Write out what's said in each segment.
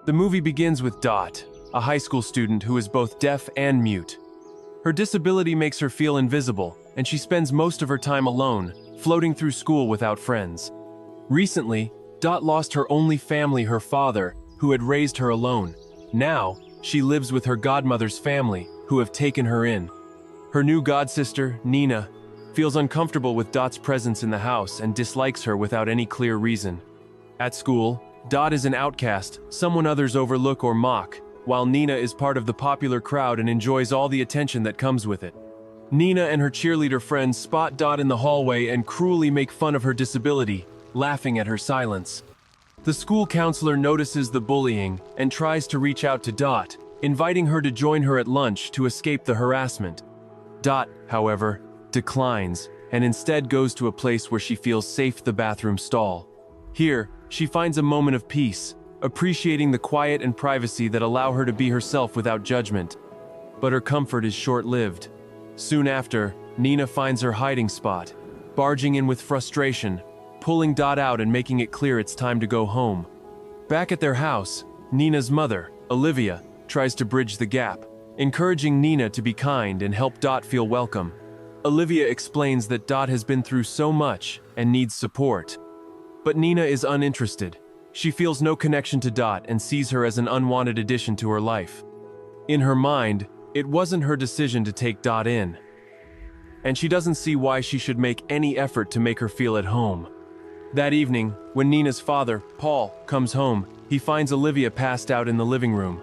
The movie begins with Dot, a high school student who is both deaf and mute. Her disability makes her feel invisible, and she spends most of her time alone, floating through school without friends. Recently, Dot lost her only family, her father, who had raised her alone. Now, she lives with her godmother's family, who have taken her in. Her new godsister, Nina, feels uncomfortable with Dot's presence in the house and dislikes her without any clear reason. At school, Dot is an outcast, someone others overlook or mock, while Nina is part of the popular crowd and enjoys all the attention that comes with it. Nina and her cheerleader friends spot Dot in the hallway and cruelly make fun of her disability, laughing at her silence. The school counselor notices the bullying and tries to reach out to Dot, inviting her to join her at lunch to escape the harassment. Dot, however, declines and instead goes to a place where she feels safe, the bathroom stall. Here, she finds a moment of peace, appreciating the quiet and privacy that allow her to be herself without judgment. But her comfort is short-lived. Soon after, Nina finds her hiding spot, barging in with frustration, pulling Dot out and making it clear it's time to go home. Back at their house, Nina's mother, Olivia, tries to bridge the gap, encouraging Nina to be kind and help Dot feel welcome. Olivia explains that Dot has been through so much and needs support. But Nina is uninterested. She feels no connection to Dot and sees her as an unwanted addition to her life. In her mind, it wasn't her decision to take Dot in, and she doesn't see why she should make any effort to make her feel at home. That evening, when Nina's father, Paul, comes home, he finds Olivia passed out in the living room.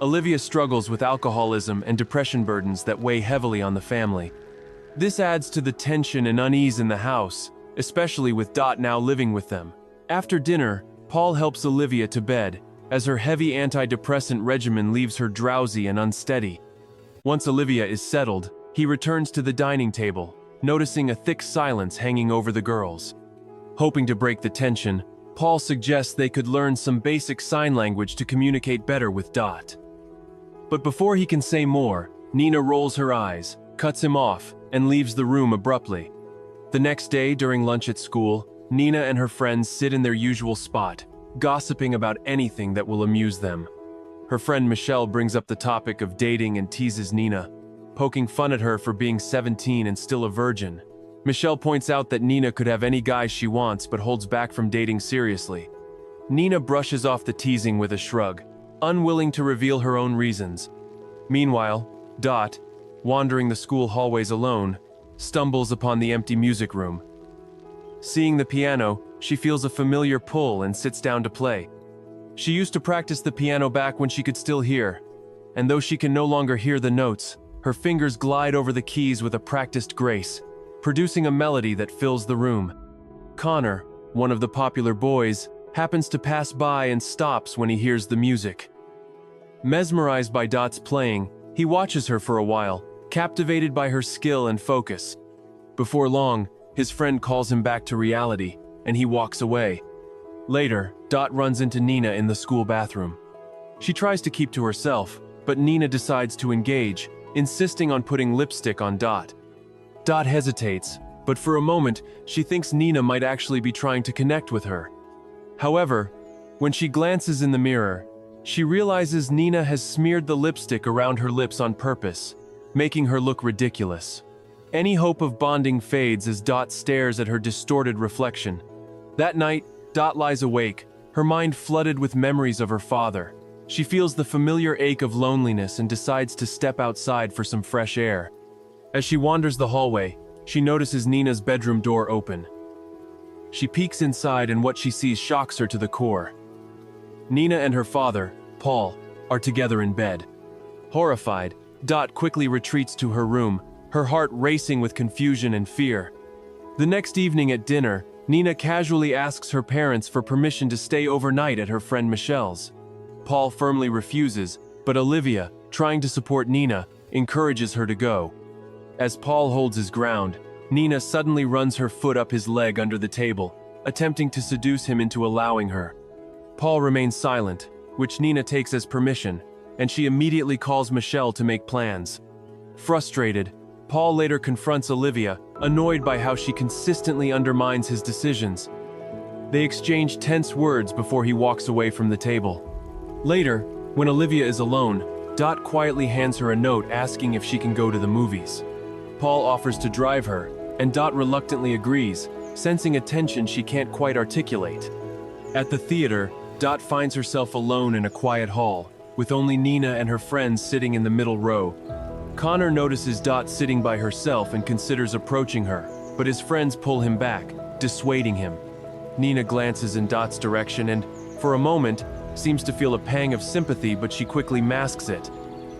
Olivia struggles with alcoholism and depression burdens that weigh heavily on the family. This adds to the tension and unease in the house, especially with Dot now living with them. After dinner, Paul helps Olivia to bed, as her heavy antidepressant regimen leaves her drowsy and unsteady. Once Olivia is settled, he returns to the dining table, noticing a thick silence hanging over the girls. Hoping to break the tension, Paul suggests they could learn some basic sign language to communicate better with Dot. But before he can say more, Nina rolls her eyes, cuts him off, and leaves the room abruptly. The next day, during lunch at school, Nina and her friends sit in their usual spot, gossiping about anything that will amuse them. Her friend Michelle brings up the topic of dating and teases Nina, poking fun at her for being 17 and still a virgin. Michelle points out that Nina could have any guy she wants but holds back from dating seriously. Nina brushes off the teasing with a shrug, unwilling to reveal her own reasons. Meanwhile, Dot, wandering the school hallways alone, stumbles upon the empty music room. Seeing the piano, she feels a familiar pull and sits down to play. She used to practice the piano back when she could still hear, and though she can no longer hear the notes, her fingers glide over the keys with a practiced grace, producing a melody that fills the room. Connor, one of the popular boys, happens to pass by and stops when he hears the music. Mesmerized by Dot's playing, he watches her for a while, captivated by her skill and focus. Before long, his friend calls him back to reality, and he walks away. Later, Dot runs into Nina in the school bathroom. She tries to keep to herself, but Nina decides to engage, insisting on putting lipstick on Dot. Dot hesitates, but for a moment, she thinks Nina might actually be trying to connect with her. However, when she glances in the mirror, she realizes Nina has smeared the lipstick around her lips on purpose, making her look ridiculous. Any hope of bonding fades as Dot stares at her distorted reflection. That night, Dot lies awake, her mind flooded with memories of her father. She feels the familiar ache of loneliness and decides to step outside for some fresh air. As she wanders the hallway, she notices Nina's bedroom door open. She peeks inside and what she sees shocks her to the core. Nina and her father, Paul, are together in bed. Horrified, Dot quickly retreats to her room, her heart racing with confusion and fear. The next evening at dinner, Nina casually asks her parents for permission to stay overnight at her friend Michelle's. Paul firmly refuses, but Olivia, trying to support Nina, encourages her to go. As Paul holds his ground, Nina suddenly runs her foot up his leg under the table, attempting to seduce him into allowing her. Paul remains silent, which Nina takes as permission, and she immediately calls Michelle to make plans. Frustrated, Paul later confronts Olivia, annoyed by how she consistently undermines his decisions. They exchange tense words before he walks away from the table. Later, when Olivia is alone, Dot quietly hands her a note asking if she can go to the movies. Paul offers to drive her, and Dot reluctantly agrees, sensing a tension she can't quite articulate. At the theater, Dot finds herself alone in a quiet hall, with only Nina and her friends sitting in the middle row. Connor notices Dot sitting by herself and considers approaching her, but his friends pull him back, dissuading him. Nina glances in Dot's direction and, for a moment, seems to feel a pang of sympathy, but she quickly masks it.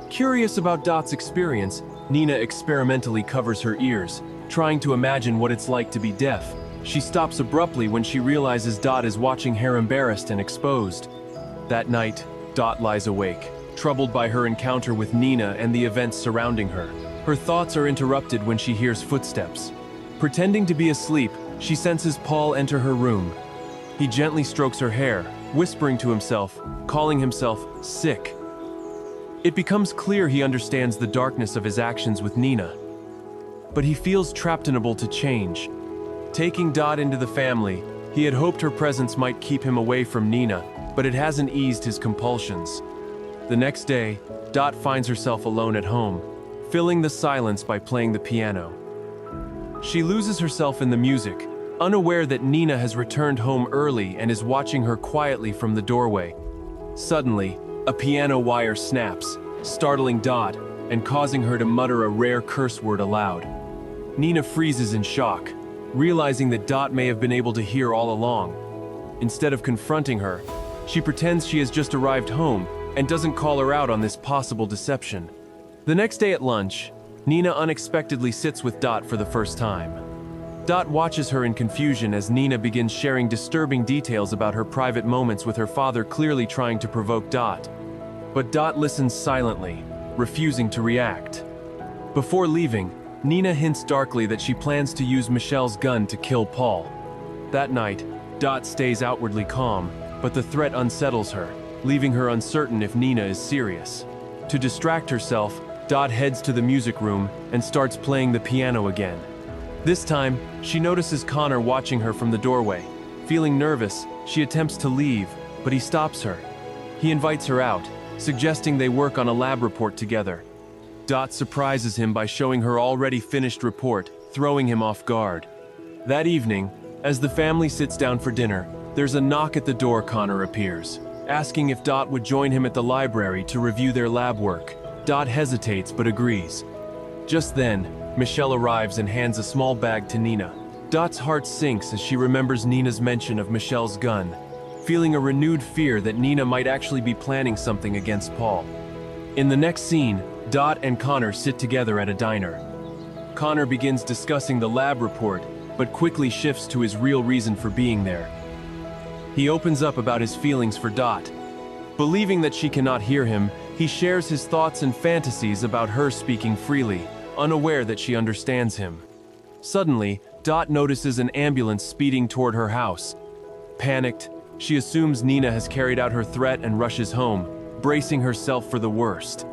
Curious about Dot's experience, Nina experimentally covers her ears, trying to imagine what it's like to be deaf. She stops abruptly when she realizes Dot is watching her embarrassed and exposed. That night, Dot lies awake, troubled by her encounter with Nina and the events surrounding her. Her thoughts are interrupted when she hears footsteps. Pretending to be asleep, she senses Paul enter her room. He gently strokes her hair, whispering to himself, calling himself sick. It becomes clear he understands the darkness of his actions with Nina, but he feels trapped and unable to change. Taking Dot into the family, he had hoped her presence might keep him away from Nina, but it hasn't eased his compulsions. The next day, Dot finds herself alone at home, filling the silence by playing the piano. She loses herself in the music, unaware that Nina has returned home early and is watching her quietly from the doorway. Suddenly, a piano wire snaps, startling Dot and causing her to mutter a rare curse word aloud. Nina freezes in shock, realizing that Dot may have been able to hear all along. Instead of confronting her, she pretends she has just arrived home and doesn't call her out on this possible deception. The next day at lunch, Nina unexpectedly sits with Dot for the first time. Dot watches her in confusion as Nina begins sharing disturbing details about her private moments with her father, clearly trying to provoke Dot. But Dot listens silently, refusing to react. Before leaving, Nina hints darkly that she plans to use Michelle's gun to kill Paul. That night, Dot stays outwardly calm, but the threat unsettles her, leaving her uncertain if Nina is serious. To distract herself, Dot heads to the music room and starts playing the piano again. This time, she notices Connor watching her from the doorway. Feeling nervous, she attempts to leave, but he stops her. He invites her out, suggesting they work on a lab report together. Dot surprises him by showing her already finished report, throwing him off guard. That evening, as the family sits down for dinner, there's a knock at the door. Connor appears, asking if Dot would join him at the library to review their lab work. Dot hesitates but agrees. Just then, Michelle arrives and hands a small bag to Nina. Dot's heart sinks as she remembers Nina's mention of Michelle's gun, feeling a renewed fear that Nina might actually be planning something against Paul. In the next scene, Dot and Connor sit together at a diner. Connor begins discussing the lab report, but quickly shifts to his real reason for being there. He opens up about his feelings for Dot. Believing that she cannot hear him, he shares his thoughts and fantasies about her speaking freely, unaware that she understands him. Suddenly, Dot notices an ambulance speeding toward her house. Panicked, she assumes Nina has carried out her threat and rushes home, bracing herself for the worst.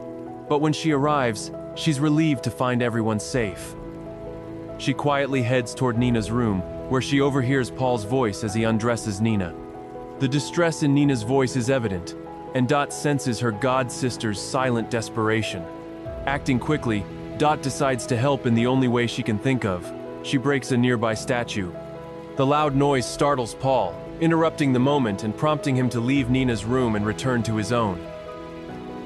But when she arrives, she's relieved to find everyone safe. She quietly heads toward Nina's room, where she overhears Paul's voice as he undresses Nina. The distress in Nina's voice is evident, and Dot senses her god-sister's silent desperation. Acting quickly, Dot decides to help in the only way she can think of. She breaks a nearby statue. The loud noise startles Paul, interrupting the moment and prompting him to leave Nina's room and return to his own.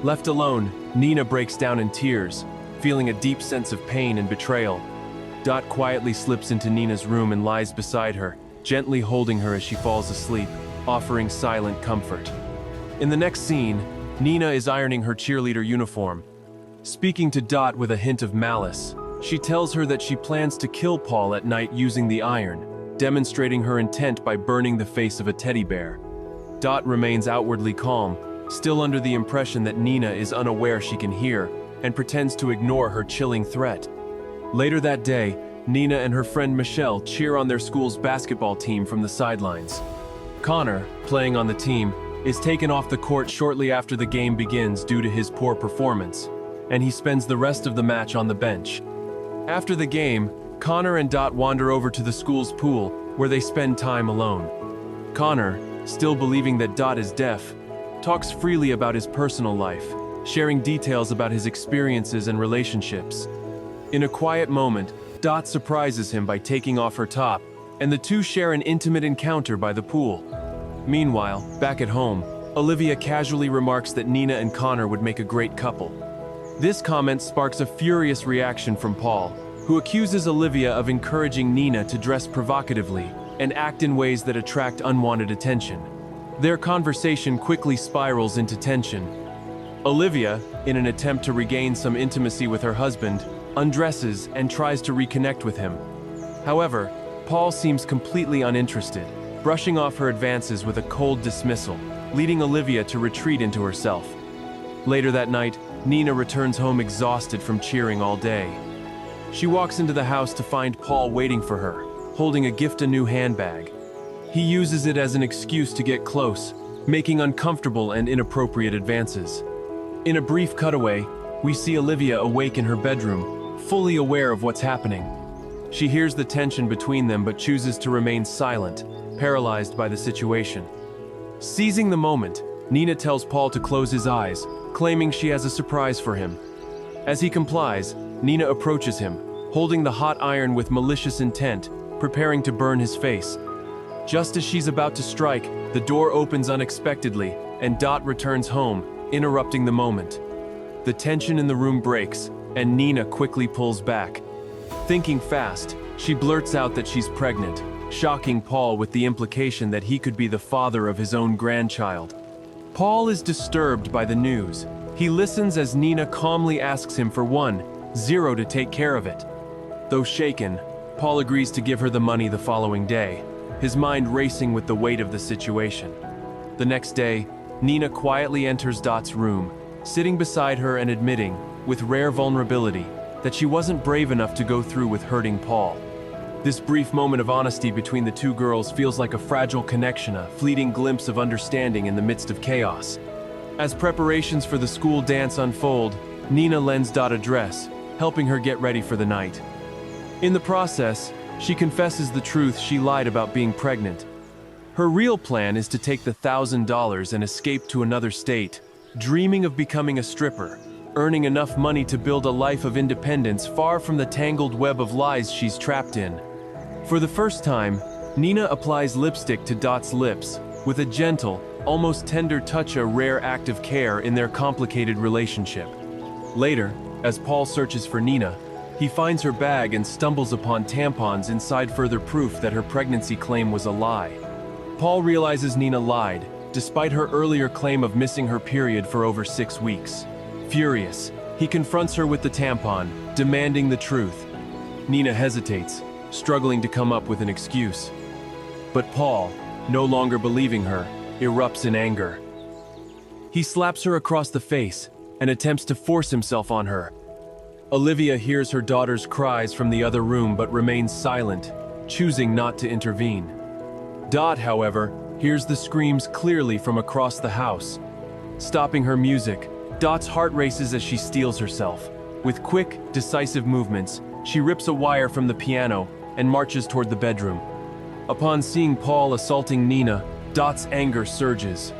Left alone, Nina breaks down in tears, feeling a deep sense of pain and betrayal. Dot quietly slips into Nina's room and lies beside her, gently holding her as she falls asleep, offering silent comfort. In the next scene, Nina is ironing her cheerleader uniform. Speaking to Dot with a hint of malice, she tells her that she plans to kill Paul at night using the iron, demonstrating her intent by burning the face of a teddy bear. Dot remains outwardly calm, still under the impression that Nina is unaware she can hear, and pretends to ignore her chilling threat. Later that day, Nina and her friend Michelle cheer on their school's basketball team from the sidelines. Connor, playing on the team, is taken off the court shortly after the game begins due to his poor performance, and he spends the rest of the match on the bench. After the game, Connor and Dot wander over to the school's pool, where they spend time alone. Connor, still believing that Dot is deaf, talks freely about his personal life, sharing details about his experiences and relationships. In a quiet moment, Dot surprises him by taking off her top, and the two share an intimate encounter by the pool. Meanwhile, back at home, Olivia casually remarks that Nina and Connor would make a great couple. This comment sparks a furious reaction from Paul, who accuses Olivia of encouraging Nina to dress provocatively and act in ways that attract unwanted attention. Their conversation quickly spirals into tension. Olivia, in an attempt to regain some intimacy with her husband, undresses and tries to reconnect with him. However, Paul seems completely uninterested, brushing off her advances with a cold dismissal, leading Olivia to retreat into herself. Later that night, Nina returns home exhausted from cheering all day. She walks into the house to find Paul waiting for her, holding a gift-a-new handbag. He uses it as an excuse to get close, making uncomfortable and inappropriate advances. In a brief cutaway, we see Olivia awake in her bedroom, fully aware of what's happening. She hears the tension between them but chooses to remain silent, paralyzed by the situation. Seizing the moment, Nina tells Paul to close his eyes, claiming she has a surprise for him. As he complies, Nina approaches him, holding the hot iron with malicious intent, preparing to burn his face. Just as she's about to strike, the door opens unexpectedly, and Dot returns home, interrupting the moment. The tension in the room breaks, and Nina quickly pulls back. Thinking fast, she blurts out that she's pregnant, shocking Paul with the implication that he could be the father of his own grandchild. Paul is disturbed by the news. He listens as Nina calmly asks him for $10 to take care of it. Though shaken, Paul agrees to give her the money the following day, his mind racing with the weight of the situation. The next day, Nina quietly enters Dot's room, sitting beside her and admitting, with rare vulnerability, that she wasn't brave enough to go through with hurting Paul. This brief moment of honesty between the two girls feels like a fragile connection, a fleeting glimpse of understanding in the midst of chaos. As preparations for the school dance unfold, Nina lends Dot a dress, helping her get ready for the night. In the process, she confesses the truth she lied about being pregnant. Her real plan is to take the $1,000 and escape to another state, dreaming of becoming a stripper, earning enough money to build a life of independence far from the tangled web of lies she's trapped in. For the first time, Nina applies lipstick to Dot's lips, with a gentle, almost tender touch, a rare act of care in their complicated relationship. Later, as Paul searches for Nina, he finds her bag and stumbles upon tampons inside, further proof that her pregnancy claim was a lie. Paul realizes Nina lied, despite her earlier claim of missing her period for over 6 weeks. Furious, he confronts her with the tampon, demanding the truth. Nina hesitates, struggling to come up with an excuse. But Paul, no longer believing her, erupts in anger. He slaps her across the face and attempts to force himself on her. Olivia hears her daughter's cries from the other room but remains silent, choosing not to intervene. Dot, however, hears the screams clearly from across the house. Stopping her music, Dot's heart races as she steels herself. With quick, decisive movements, she rips a wire from the piano and marches toward the bedroom. Upon seeing Paul assaulting Nina, Dot's anger surges.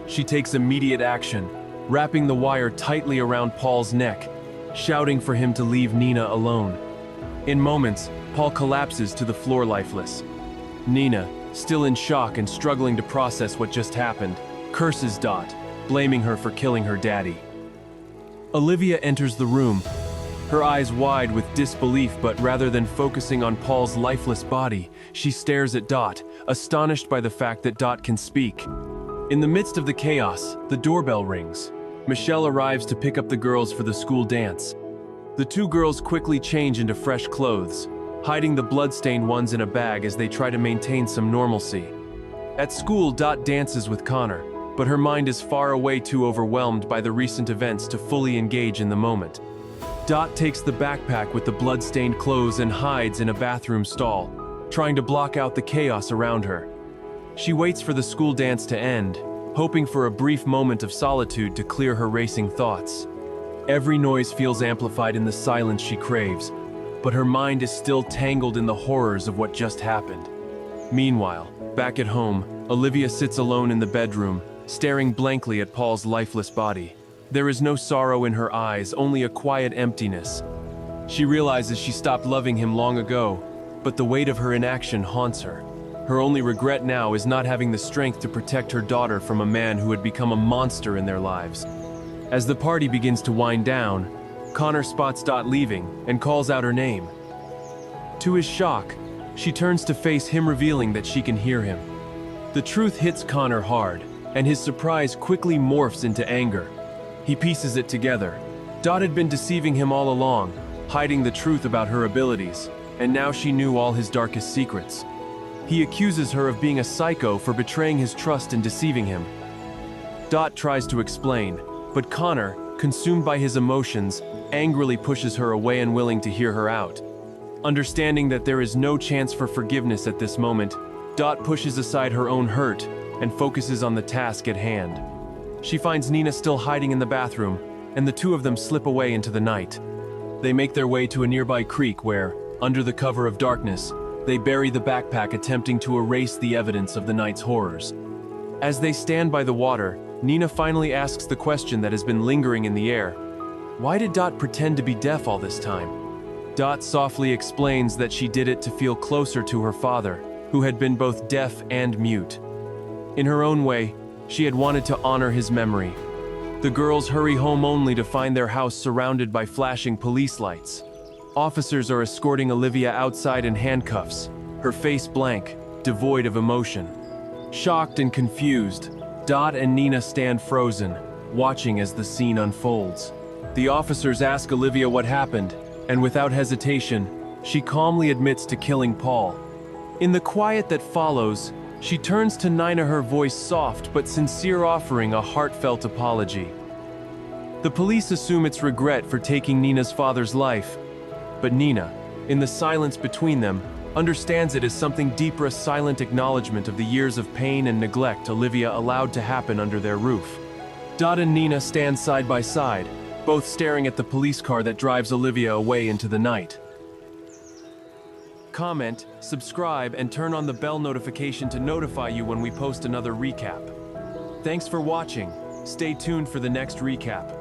She takes immediate action, wrapping the wire tightly around Paul's neck, shouting for him to leave Nina alone. In moments, Paul collapses to the floor lifeless. Nina, still in shock and struggling to process what just happened, curses Dot, blaming her for killing her daddy. Olivia enters the room, her eyes wide with disbelief, but rather than focusing on Paul's lifeless body, she stares at Dot, astonished by the fact that Dot can speak. In the midst of the chaos, the doorbell rings. Michelle arrives to pick up the girls for the school dance. The two girls quickly change into fresh clothes, hiding the bloodstained ones in a bag as they try to maintain some normalcy. At school, Dot dances with Connor, but her mind is far away, too overwhelmed by the recent events to fully engage in the moment. Dot takes the backpack with the blood-stained clothes and hides in a bathroom stall, trying to block out the chaos around her. She waits for the school dance to end, hoping for a brief moment of solitude to clear her racing thoughts. Every noise feels amplified in the silence she craves, but her mind is still tangled in the horrors of what just happened. Meanwhile, back at home, Olivia sits alone in the bedroom, staring blankly at Paul's lifeless body. There is no sorrow in her eyes, only a quiet emptiness. She realizes she stopped loving him long ago, but the weight of her inaction haunts her. Her only regret now is not having the strength to protect her daughter from a man who had become a monster in their lives. As the party begins to wind down, Connor spots Dot leaving and calls out her name. To his shock, she turns to face him, revealing that she can hear him. The truth hits Connor hard, and his surprise quickly morphs into anger. He pieces it together. Dot had been deceiving him all along, hiding the truth about her abilities, and now she knew all his darkest secrets. He accuses her of being a psycho for betraying his trust and deceiving him. Dot tries to explain, but Connor, consumed by his emotions, angrily pushes her away, unwilling to hear her out. Understanding that there is no chance for forgiveness at this moment, Dot pushes aside her own hurt and focuses on the task at hand. She finds Nina still hiding in the bathroom, and the two of them slip away into the night. They make their way to a nearby creek where, under the cover of darkness, they bury the backpack, attempting to erase the evidence of the night's horrors. As they stand by the water, Nina finally asks the question that has been lingering in the air. Why did Dot pretend to be deaf all this time? Dot softly explains that she did it to feel closer to her father, who had been both deaf and mute. In her own way, she had wanted to honor his memory. The girls hurry home only to find their house surrounded by flashing police lights. Officers are escorting Olivia outside in handcuffs, her face blank, devoid of emotion. Shocked and confused, Dot and Nina stand frozen, watching as the scene unfolds. The officers ask Olivia what happened, and without hesitation, she calmly admits to killing Paul. In the quiet that follows, she turns to Nina, her voice soft but sincere, offering a heartfelt apology. The police assume it's regret for taking Nina's father's life, but Nina, in the silence between them, understands it as something deeper, a silent acknowledgement of the years of pain and neglect Olivia allowed to happen under their roof. Dot and Nina stand side by side, both staring at the police car that drives Olivia away into the night. Comment, subscribe, and turn on the bell notification to notify you when we post another recap. Thanks for watching. Stay tuned for the next recap.